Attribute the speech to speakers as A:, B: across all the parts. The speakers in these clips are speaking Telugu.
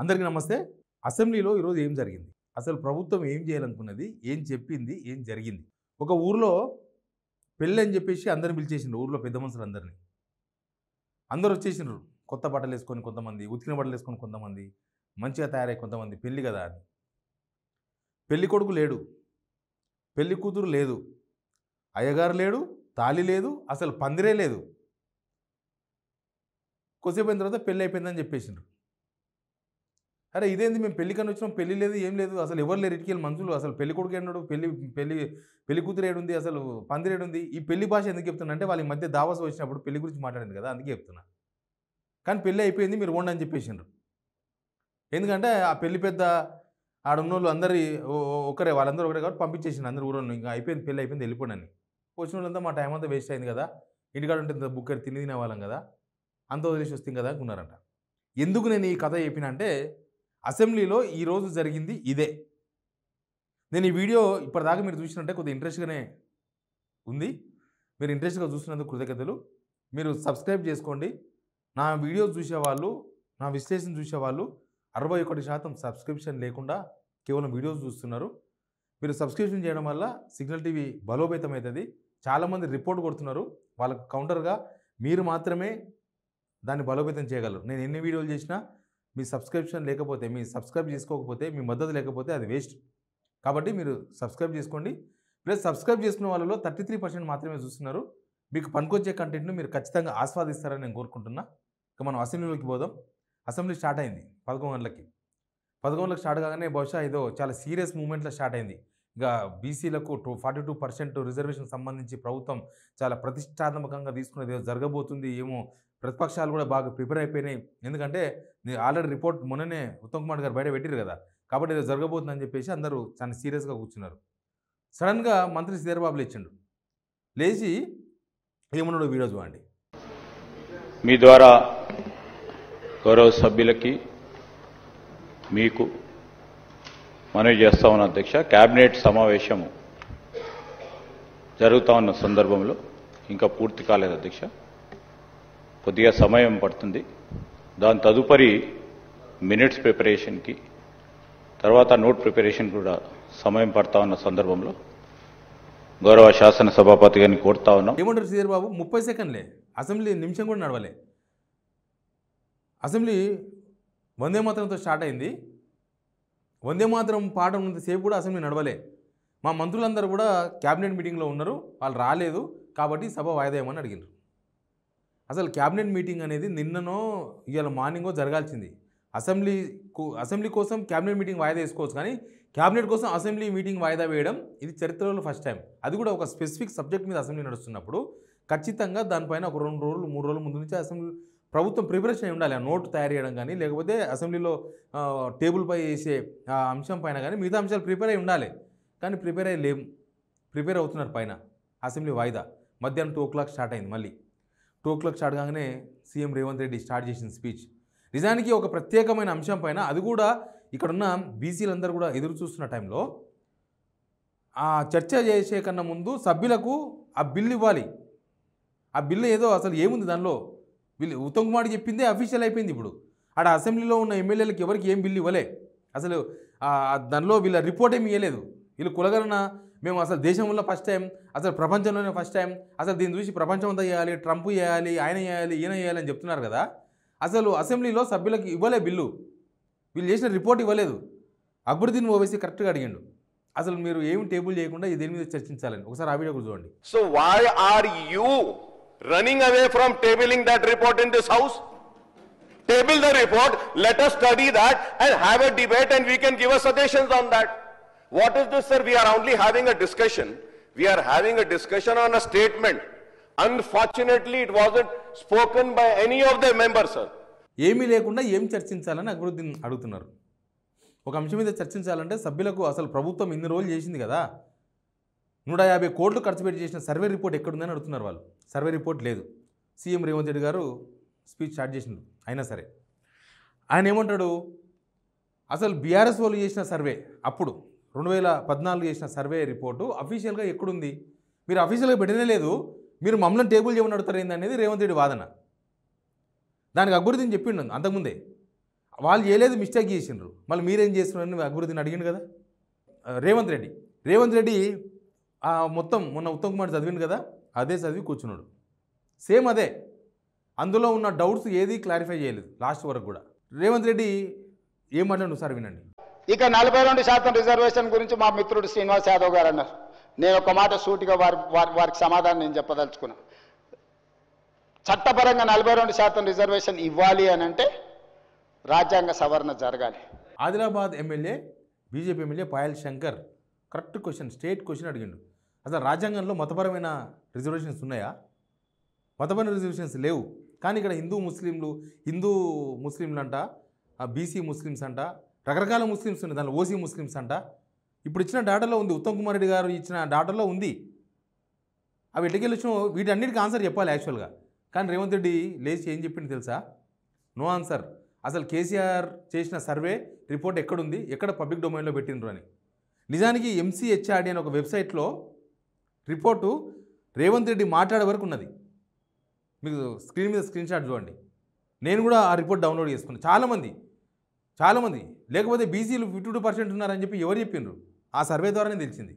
A: అందరికీ నమస్తే. అసెంబ్లీలో ఈరోజు ఏం జరిగింది? అసలు ప్రభుత్వం ఏం చేయాలనుకున్నది? ఏం చెప్పింది? ఏం జరిగింది? ఒక ఊర్లో పెళ్ళని చెప్పేసి అందరిని పిలిచేసిండ్రు. ఊర్లో పెద్ద మనుషులందరినీ. అందరూ వచ్చేసిండ్రు. కొత్త బట్టలు వేసుకొని కొంతమంది, ఉతికిన బట్టలు వేసుకొని కొంతమంది, మంచిగా తయారై కొంతమంది పెళ్లి కదా అని. పెళ్లి కొడుకు లేడు, పెళ్లి కూతురు లేదు, అయ్యగారు లేడు, తాళి లేదు, అసలు పందిరే లేదు. కొద్దిసేపు అయిన తర్వాత పెళ్ళి అయిపోయిందని చెప్పేసిండ్రు. అరే ఇదేంది, మేము పెళ్ళికని వచ్చినాం, పెళ్లి లేదు, ఏం లేదు, అసలు ఎవరు లేరు, ఇటుకెళ్ళి మనుషులు, అసలు పెళ్లి కొడుకు ఏడు, పెళ్లి పెళ్లి పెళ్లి కూతురు ఏడుంది, అసలు పందిరి ఏడుంది. ఈ పెళ్లి భాష ఎందుకు చెప్తున్నా అంటే వాళ్ళ మధ్య దావాస్ వచ్చినప్పుడు పెళ్లి గురించి మాట్లాడింది కదా, అందుకే చెప్తున్నా. కానీ పెళ్ళి అయిపోయింది, మీరు ఓండి అని చెప్పేసిండ్రు. ఎందుకంటే ఆ పెళ్లి పెద్ద ఆడున్నోళ్ళు అందరి ఒకరే, వాళ్ళందరూ ఒకరే కాబట్టి పంపించేసిండు అందరు ఊరోళ్ళు. ఇంకా అయిపోయింది, పెళ్ళి అయిపోయింది, వెళ్ళిపోండి. వచ్చిన వాళ్ళంతా మా టైం అంతా వేస్ట్ అయింది కదా, ఇంటికాడ ఉంటే ఇంత బుక్కర్ తినే వాళ్ళం కదా, అంత వదిలేసి వస్తాం కదా అనుకున్నారంట. ఎందుకు నేను ఈ కథ చెప్పిన అంటే అసెంబ్లీలో ఈరోజు జరిగింది ఇదే. నేను ఈ వీడియో ఇప్పటిదాకా మీరు చూసినట్టే కొద్దిగా ఇంట్రెస్ట్గానే ఉంది. మీరు ఇంట్రెస్ట్గా చూసినందుకు కృతజ్ఞతలు. మీరు సబ్స్క్రైబ్ చేసుకోండి. నా వీడియోస్ చూసేవాళ్ళు, నా విశ్లేషణ చూసేవాళ్ళు 61% సబ్స్క్రిప్షన్ లేకుండా కేవలం వీడియోస్ చూస్తున్నారు. మీరు సబ్స్క్రిప్షన్ చేయడం వల్ల సిగ్నల్ టీవీ బలోపేతం అవుతుంది. చాలామంది రిపోర్ట్ కొడుతున్నారు. వాళ్ళకు కౌంటర్గా మీరు మాత్రమే దాన్ని బలోపేతం చేయగలరు. నేను ఎన్ని వీడియోలు చేసినా మీ సబ్స్క్రిప్షన్ లేకపోతే, మీ సబ్స్క్రైబ్ చేసుకోకపోతే, మీ మద్దతు లేకపోతే అది వేస్ట్. కాబట్టి మీరు సబ్స్క్రైబ్ చేసుకోండి. ప్లస్ సబ్స్క్రైబ్ చేసుకున్న వాళ్ళలో 33% మాత్రమే చూస్తున్నారు. మీకు పనికొచ్చే కంటెంట్ను మీరు ఖచ్చితంగా ఆస్వాదిస్తారని నేను కోరుకుంటున్నా. ఇక మనం అసెంబ్లీలోకి పోదాం. అసెంబ్లీ స్టార్ట్ అయింది 11 గంటలకి. 11 గంటలకు స్టార్ట్ కాగానే బహుశా ఏదో చాలా సీరియస్ మూమెంట్లో స్టార్ట్ అయింది. ఇక బీసీలకు 42% రిజర్వేషన్ సంబంధించి ప్రభుత్వం చాలా ప్రతిష్టాత్మకంగా తీసుకున్నది ఏదో జరగబోతుంది ఏమో. ప్రతిపక్షాలు కూడా బాగా ప్రిపేర్ అయిపోయినాయి. ఎందుకంటే ఆల్రెడీ రిపోర్ట్ మొన్ననే ఉత్తమ్ కుమార్ గారు బయట పెట్టారు కదా, కాబట్టి ఏదో జరగబోతుందని చెప్పేసి అందరూ చాలా సీరియస్గా కూర్చున్నారు. సడన్గా మంత్రి శ్రీధర్ బాబు లేచిండు. లేచి ఏమన్నాడు వీడియో చూడండి.
B: మీ ద్వారా గౌరవ సభ్యులకి మీకు మనవి చేస్తా ఉన్న అధ్యక్ష, కేబినెట్ సమావేశం జరుగుతూ ఉన్న సందర్భంలో ఇంకా పూర్తి కాలేదు అధ్యక్ష. కొద్దిగా సమయం పడుతుంది. దాని తదుపరి మినిట్స్ ప్రిపరేషన్కి, తర్వాత నోట్ ప్రిపరేషన్ కూడా సమయం పడతా ఉన్న సందర్భంలో గౌరవ శాసన సభాపతి గారిని కోరుతా ఉన్నాం.
A: ఏమంటారు శ్రీధర్ బాబు? 30 సెకండ్లే, అసెంబ్లీ నిమిషం కూడా నడవలే. అసెంబ్లీ వందే మాతరంతో స్టార్ట్ అయింది. వందే మాతరం పాట ఉన్నంతసేపు కూడా అసెంబ్లీ నడవలే. మా మంత్రులందరూ కూడా క్యాబినెట్ మీటింగ్లో ఉన్నారు, వాళ్ళు రాలేదు కాబట్టి సభ వాయిదా వేయమని అడిగినారు. అసలు క్యాబినెట్ మీటింగ్ అనేది నిన్ననో ఇవాళ మార్నింగో జరగాల్సింది. అసెంబ్లీ కోసం క్యాబినెట్ మీటింగ్ వాయిదా వేసుకోవచ్చు, కానీ క్యాబినెట్ కోసం అసెంబ్లీ మీటింగ్ వాయిదా వేయడం ఇది చరిత్రలో ఫస్ట్ టైం. అది కూడా ఒక స్పెసిఫిక్ సబ్జెక్ట్ మీద అసెంబ్లీ నడుస్తున్నప్పుడు ఖచ్చితంగా దానిపైన ఒక 2 రోజులు 3 రోజుల ముందు నుంచి అసెంబ్లీ ప్రభుత్వం ప్రిపరేషన్ అయి ఉండాలి. ఆ నోట్ తయారు చేయడం కానీ, లేకపోతే అసెంబ్లీలో టేబుల్ పై వేసే ఆ అంశం పైన కానీ మిగతా అంశాలు ప్రిపేర్ అయి ఉండాలి. కానీ ప్రిపేర్ అయ్యి లేవు, ప్రిపేర్ అవుతున్నారు పైన. అసెంబ్లీ వాయిదా మధ్యాహ్నం 2 o'clock స్టార్ట్ అయింది. మళ్ళీ 2 o'clock స్టార్ట్ కాగానే సీఎం రేవంత్ రెడ్డి స్టార్ట్ చేసిన స్పీచ్ నిజానికి ఒక ప్రత్యేకమైన అంశం పైన, అది కూడా ఇక్కడున్న బీసీలందరూ కూడా ఎదురు చూస్తున్న టైంలో ఆ చర్చ చేసే కన్నా ముందు సభ్యులకు ఆ బిల్లు ఇవ్వాలి. ఆ బిల్లు ఏదో అసలు ఏముంది దానిలో, వీళ్ళు ఉత్తమ్ కుమార్ చెప్పిందే అఫీషియల్ అయిపోయింది. ఇప్పుడు ఆడ అసెంబ్లీలో ఉన్న ఎమ్మెల్యేలకు ఎవరికి ఏం బిల్లు ఇవ్వలే. అసలు దానిలో వీళ్ళ రిపోర్ట్ ఏమి ఇవ్వలేదు. వీళ్ళు కులగలన మేము అసలు దేశంలో ఫస్ట్ టైం, అసలు ప్రపంచంలోనే ఫస్ట్ టైం, అసలు దీన్ని చూసి ప్రపంచం అంతా చేయాలి, ట్రంప్ చేయాలి, ఆయన చేయాలి, ఈయన చేయాలి అని చెప్తున్నారు కదా. అసలు అసెంబ్లీలో సభ్యులకు ఇవ్వలే బిల్లు, వీళ్ళు చేసిన రిపోర్ట్ ఇవ్వలేదు. అక్బరుద్దీన్ ఓవైసీ కరెక్ట్గా అడిగాడు, అసలు మీరు ఏమి టేబుల్ చేయకుండా దేని మీద చర్చించాలని. ఒకసారి ఆ వీడియో కూడా చూడండి.
C: So why are you running away from tabling that report in this house? Table the report, let us study that and have a debate and we can give us suggestions on that. What is this, sir? We are only having a discussion. We are having a discussion on a statement. Unfortunately, it wasn't spoken by any of the members, sir.
A: ఏమీ లేకుండా ఏం చర్చించాలని అక్బరుద్దీన్ అడుగుతున్నారు. ఒక అంశం మీద చర్చించాలంటే సభ్యులకు అసలు ప్రభుత్వం ఇన్ని రోజులు చేసింది కదా, 150 కోట్లు ఖర్చు పెట్టి చేసిన సర్వే రిపోర్ట్ ఎక్కడుందని అడుగుతున్నారు వాళ్ళు. సర్వే రిపోర్ట్ లేదు. సీఎం రేవంత్ రెడ్డి గారు స్పీచ్ స్టార్ట్ చేసిండు. అయినా సరే ఆయన ఏమంటాడు, అసలు బీఆర్ఎస్ వాళ్ళు చేసిన సర్వే, అప్పుడు 2014 చేసిన సర్వే రిపోర్టు అఫీషియల్గా ఎక్కడుంది? మీరు అఫీషియల్గా పెట్టనే లేదు, మీరు మమ్మల్ని టేబుల్ చేయమని అడుగుతారు ఏంది అనేది రేవంత్ రెడ్డి వాదన. దానికి అక్బరుద్దీన్ చెప్పిండు అంతకుముందే. వాళ్ళు చేయలేదు, మిస్టేక్ చేసిండ్రు. మళ్ళీ మీరేం చేస్తున్నారని అభివృద్ధిని అడిగిండు కదా రేవంత్ రెడ్డి. మొత్తం మొన్న ఉత్తమ్ కుమార్ చదివిండు కదా, అదే చదివి కూర్చున్నాడు. సేమ్ అదే, అందులో ఉన్న డౌట్స్ ఏది క్లారిఫై చేయలేదు లాస్ట్ వరకు కూడా. రేవంత్ రెడ్డి ఏం మాట్లాడు సార్ వినండి.
D: ఇక 42% రిజర్వేషన్ గురించి మా మిత్రుడు శ్రీనివాస్ యాదవ్ గారు అన్నారు. నేను ఒక మాట సూటిగా వారికి సమాధానం నేను చెప్పదలుచుకున్నా. చట్టపరంగా 42% రిజర్వేషన్ ఇవ్వాలి అని అంటే రాజ్యాంగ సవరణ జరగాలి.
A: Adilabad MLA, BJP MLA Payal Shankar correct question, state question అడిగిండు. అసలు రాజ్యాంగంలో మతపరమైన రిజర్వేషన్స్ ఉన్నాయా? మతపరమైన రిజర్వేషన్స్ లేవు. కానీ ఇక్కడ హిందూ ముస్లింలు అంట, బీసీ ముస్లిమ్స్ అంట, రకరకాల ముస్లిమ్స్ ఉన్నాయి, దానిలో ఓసీ ముస్లిమ్స్ అంట. ఇప్పుడు ఇచ్చిన డాటాలో ఉంది, ఉత్తమ్ కుమార్ రెడ్డి గారు ఇచ్చిన డాటాలో ఉంది. అవి ఎట్లకెళ్ళి వచ్చినా వీటన్నిటికీ ఆన్సర్ చెప్పాలి యాక్చువల్గా. కానీ రేవంత్ రెడ్డి లేచి ఏం చెప్పింది తెలుసా? No answer. అసలు కేసీఆర్ చేసిన సర్వే రిపోర్ట్ ఎక్కడుంది, ఎక్కడ పబ్లిక్ డొమైన్లో పెట్టిండ్రు అని. నిజానికి ఎంసీహెచ్ఆర్డీ అనే ఒక వెబ్సైట్లో రిపోర్టు రేవంత్ రెడ్డి మాట్లాడే వరకు ఉన్నది. మీకు స్క్రీన్ మీద స్క్రీన్ షాట్ చూడండి. నేను కూడా ఆ రిపోర్ట్ డౌన్లోడ్ చేసుకున్నాను. చాలామంది లేకపోతే బీసీలు 52% ఉన్నారని చెప్పి ఎవరు చెప్పిండ్రు? ఆ సర్వే ద్వారానే తెలిసింది.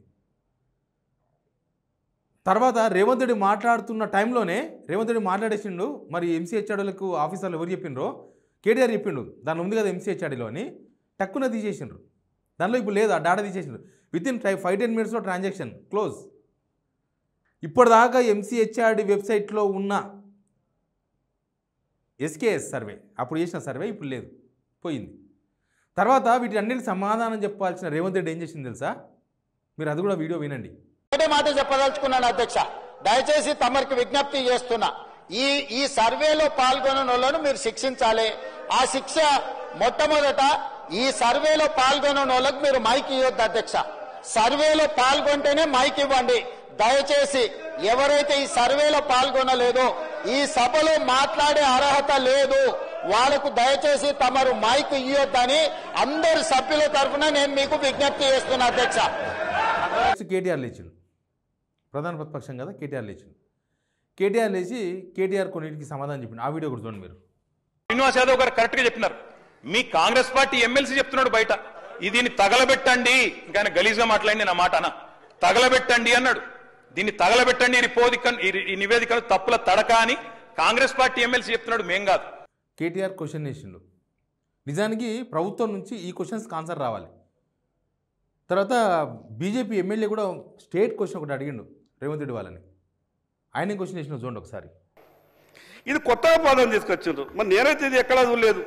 A: తర్వాత రేవంత్ రెడ్డి మాట్లాడుతున్న టైంలోనే రేవంత్ రెడ్డి మాట్లాడేసిండు. మరి ఎంసీహెచ్ఆర్డీలకు ఆఫీసర్లు ఎవరు చెప్పిండ్రో కేటీఆర్ చెప్పిండు. దానిలో ఉంది కదా ఎంసీహెచ్ఆర్డీలో అని, టక్కున తీసేసిండ్రు. దానిలో ఇప్పుడు లేదు, ఆ డేటా తీసేసిండ్రు. వితిన్ 5-10 మినిట్స్లో ట్రాన్సాక్షన్ క్లోజ్. ఇప్పటిదాకా ఎంసీహెచ్ఆర్డీ వెబ్సైట్లో ఉన్న ఎస్కేఎస్ సర్వే, అప్పుడు చేసిన సర్వే ఇప్పుడు లేదు, పోయింది. తర్వాత వీటి అన్నిటికి సమాధానం చెప్పాల్సిన రేవంత్ రెడ్డి ఏం చేసింది తెలుసా? మీరు అది కూడా వీడియో వినండి.
D: ఒకటే మాట చెప్పదలుచుకున్నాను అధ్యక్ష, దయచేసి తమరికి విజ్ఞప్తి చేస్తున్నా. ఈ సర్వేలో పాల్గొన్న వాళ్ళను మీరు శిక్షించాలి. ఆ శిక్ష మొట్టమొదట ఈ సర్వేలో పాల్గొన్న వాళ్ళకు మీరు మైక్ ఇవ్వద్దు అధ్యక్ష. సర్వేలో పాల్గొంటేనే మైక్ ఇవ్వండి దయచేసి. ఎవరైతే ఈ సర్వేలో పాల్గొనలేదో, ఈ సభలో మాట్లాడే అర్హత లేదు, వాళ్ళకు దయచేసి తమరు మైక్ ఇవ్వద్దని అందరు సభ్యుల తరఫున నేను మీకు విజ్ఞప్తి చేస్తున్నా అధ్యక్ష.
A: కేటీఆర్ లేచిండు, ప్రధాన ప్రతిపక్షం కదా, కేటీఆర్ లేచి కేటీఆర్ కొన్నిటికి సమాధానం చెప్పిండు. ఆ వీడియో కూడా చూడండి మీరు.
E: శ్రీనివాస్ యాదవ్ గారు కరెక్ట్ గా చెప్పినారు. మీ కాంగ్రెస్ పార్టీ ఎమ్మెల్సీ చెప్తున్నాడు బయట, దీన్ని తగలబెట్టండి. ఇంకా ఆయన గలీజ్గా మాట్లాడి నా మాట అన్న, తగలబెట్టండి అన్నాడు. దీన్ని తగలబెట్టండి, ఈ నివేదికను తప్పుల తడక అని కాంగ్రెస్ పార్టీ ఎమ్మెల్సీ చెప్తున్నాడు, మేం కాదు.
A: కేటీఆర్ క్వశ్చన్ వేసిండు. నిజానికి ప్రభుత్వం నుంచి ఈ క్వశ్చన్స్కి ఆన్సర్ రావాలి. తర్వాత బీజేపీ ఎమ్మెల్యే కూడా స్టేట్ క్వశ్చన్ ఒకటి అడిగిండు రేవంత్ రెడ్డి వాళ్ళని. ఆయన క్వశ్చన్ వేసిన చూడండి ఒకసారి.
F: ఇది కొత్తగా పదం తీసుకొచ్చిండ్రు. మరి నేనైతే ఇది ఎక్కడా చూడలేదు.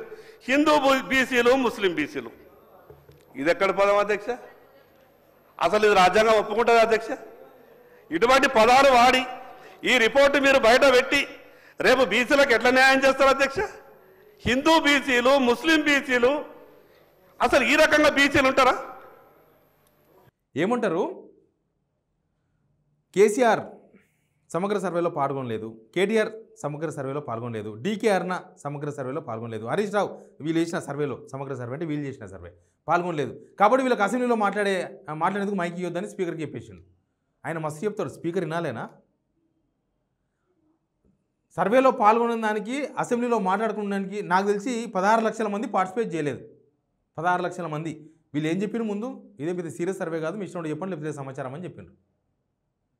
F: హిందూ బీసీలు, ముస్లిం బీసీలు, ఇది ఎక్కడ పదం అధ్యక్ష? అసలు ఇది రాజ్యాంగం ఒప్పుకుంటుంది అధ్యక్ష? ఇటువంటి పదాలు వాడి ఈ రిపోర్టు మీరు బయట పెట్టి రేపు బీసీలకు ఎట్లా న్యాయం చేస్తారు అధ్యక్ష? హిందూ బీసీలు, ముస్లిం బీసీలు, అసలు ఈ రకంగా బీసీలు ఉంటారా?
A: ఏమంటారు? కేసీఆర్ సమగ్ర సర్వేలో పాల్గొనలేదు, కేటీఆర్ సమగ్ర సర్వేలో పాల్గొనలేదు, డీకే అరుణ సమగ్ర సర్వేలో పాల్గొనలేదు, హరీష్ రావు వీళ్ళు చేసిన సర్వేలో, సమగ్ర సర్వే అంటే వీళ్ళు చేసిన సర్వే, పాల్గొనలేదు. కాబట్టి వీళ్ళకి అసెంబ్లీలో మాట్లాడేందుకు మైక్ ఇవ్వద్దని స్పీకర్కి చెప్పేసిండు. ఆయన మస్తు చెప్తాడు, స్పీకర్ వినాలేనా? సర్వేలో పాల్గొన్న దానికి, అసెంబ్లీలో మాట్లాడుకున్నానికి నాకు తెలిసి 16 లక్షల మంది పార్టిసిపేట్ చేయలేదు. 16 లక్షల మంది. వీళ్ళు ఏం చెప్పిన ముందు, ఇదే పెద్ద సీరియస్ సర్వే కాదు, మీ ఇష్టం చెప్పండి, లేకపోతే సమాచారం అని చెప్పిండ్రు.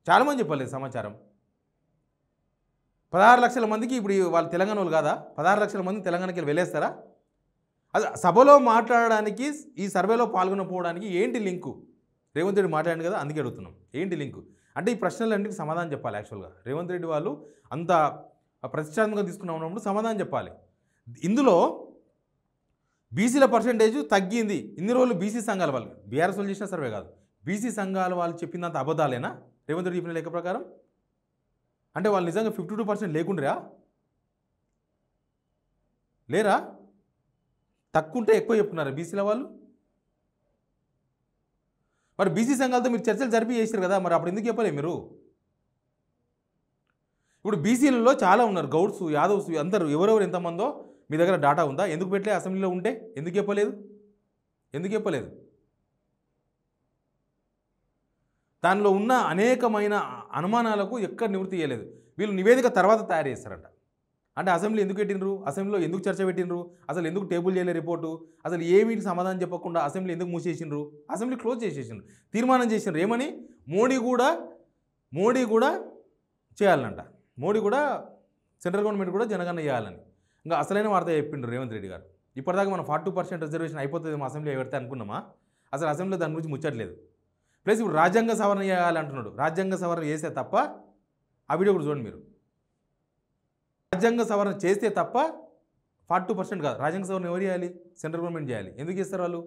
A: చాలామంది చెప్పలేదు సమాచారం. 16 లక్షల మందికి ఇప్పుడు వాళ్ళు తెలంగాణ వాళ్ళు కాదా? 16 లక్షల మంది తెలంగాణకి వెళ్ళేస్తారా? అది సభలో మాట్లాడడానికి, ఈ సర్వేలో పాల్గొనకపోవడానికి ఏంటి లింకు? రేవంత్ రెడ్డి మాట్లాడింది కదా, అందుకే అడుగుతున్నాం, ఏంటి లింకు అంటే ఈ ప్రశ్నలన్నింటికి సమాధానం చెప్పాలి. యాక్చువల్గా రేవంత్ రెడ్డి వాళ్ళు అంత ప్రతిష్టాత్మకంగా తీసుకున్నప్పుడు సమాధానం చెప్పాలి. ఇందులో బీసీల పర్సెంటేజ్ తగ్గింది. ఇన్ని రోజులు బీసీ సంఘాల వాళ్ళు, బీఆర్ఎస్ వాళ్ళు చేసిన సర్వే కాదు, బీసీ సంఘాల వాళ్ళు చెప్పినంత అబద్ధాలేనా రేవంత్ రెడ్డి చెప్పిన లెక్క ప్రకారం? అంటే వాళ్ళు నిజంగా 52% లేకుండ్రా? లేరా? తక్కువ ఎక్కువ చెప్తున్నారా బీసీల వాళ్ళు? మరి బీసీ సంఘాలతో మీరు చర్చలు జరిపి చేశారు కదా, మరి అప్పుడు ఎందుకు చెప్పలే మీరు? ఇప్పుడు బీసీలలో చాలా ఉన్నారు, గౌడ్స్, యాదవ్స్, అందరూ ఎవరెవరు ఎంతమందో మీ దగ్గర డాటా ఉందా? ఎందుకు పెట్టలే? అసెంబ్లీలో ఉంటే ఎందుకు చెప్పలేదు? దానిలో ఉన్న అనేకమైన అనుమానాలకు ఎక్కడ నివృత్తి చేయలేదు. వీళ్ళు నివేదిక తర్వాత తయారు చేస్తారంట. అంటే అసెంబ్లీ ఎందుకు పెట్టినరు, అసెంబ్లీలో ఎందుకు చర్చ పెట్టినరు, అసలు ఎందుకు టేబుల్ చేయలే రిపోర్టు, అసలు ఏమీటి సమాధానం చెప్పకుండా అసెంబ్లీ ఎందుకు మూసేసిండ్రు, అసెంబ్లీ క్లోజ్ చేసేసిండ్రు, తీర్మానం చేసిండ్రు ఏమని, మోడీ కూడా చేయాలంట, మోడీ కూడా సెంట్రల్ గవర్నమెంట్ కూడా జనగణన చేయాలని ఇంకా అసలైన వార్త చెప్పిండ్రు రేవంత్ రెడ్డి గారు. ఇప్పటిదాకా మనం 42% రిజర్వేషన్ అయిపోతుంది మా అసెంబ్లీ పెడితే అనుకున్నామా, అసలు అసెంబ్లీలో దాని గురించి ముచ్చట్లేదు. ప్లస్ ఇప్పుడు రాజ్యాంగ సవరణ చేయాలంటున్నాడు, రాజ్యాంగ సవరణ చేస్తే తప్ప ఆ వీడియో కూడా చూడండి మీరు, రాజ్యాంగ సవరణ చేస్తే తప్ప 42% కాదు, రాజ్యాంగ సవరణ ఎవరు చేయాలి, సెంట్రల్ గవర్నమెంట్ చేయాలి. ఎందుకు చేస్తారు వాళ్ళు,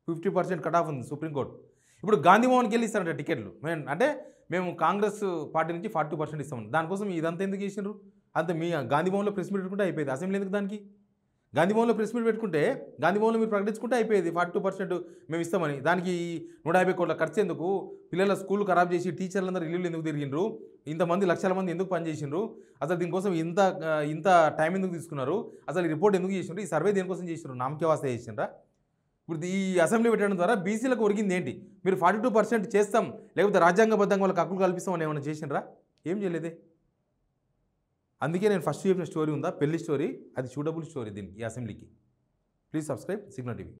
A: 50% కట్ ఆఫ్ ఉంది సుప్రీంకోర్టు. ఇప్పుడు గాంధీభవన్కి వెళ్ళి ఇస్తారంట టికెట్లు, మేము కాంగ్రెస్ పార్టీ నుంచి 42% ఇస్తామని, దానికోసం ఇదంతా ఎందుకు చేసినారు, అంత మీ గాంధీభవన్లో ప్రెస్ మీట్ పెట్టుకుంటే అయిపోయేది, అసెంబ్లీ ఎందుకు దానికి, గాంధీభవన్లో ప్రెస్ మీట్ పెట్టుకుంటే గాంధీభవన్లో మీరు ప్రకటించుకుంటే అయిపోయేది 42% మేము ఇస్తామని, దానికి 150 కోట్ల ఖర్చు ఎందుకు, పిల్లల స్కూల్ ఖరాబ్ చేసి టీచర్లందరూ ఇల్లు ఎందుకు తిరిగిండ్రు, ఇంతమంది లక్షల మంది ఎందుకు పనిచేసిండ్రు, అసలు దీనికోసం ఇంత టైం ఎందుకు తీసుకున్నారు, అసలు ఈ రిపోర్ట్ ఎందుకు చేసిండ్రు, ఈ సర్వే దేనికోసం చేసిండ్రు, నామకే వాస్తే చేసిండ్రా. ఇప్పుడు ఈ అసెంబ్లీ పెట్టడం ద్వారా బీసీలకు ఒరిగింది ఏంటి, మీరు 42% చేస్తాం లేకపోతే రాజ్యాంగబద్ధంగా వాళ్ళకి హక్కులు కల్పిస్తామని ఏమైనా చేసిండ్రా, ఏం చేయలేదే. అందుకే నేను ఫస్ట్ చెప్పిన స్టోరీ ఉందా పెళ్లి స్టోరీ, అది చూడబుల్ స్టోరీ దీనికి, ఈ అసెంబ్లీకి. Please subscribe signal TV.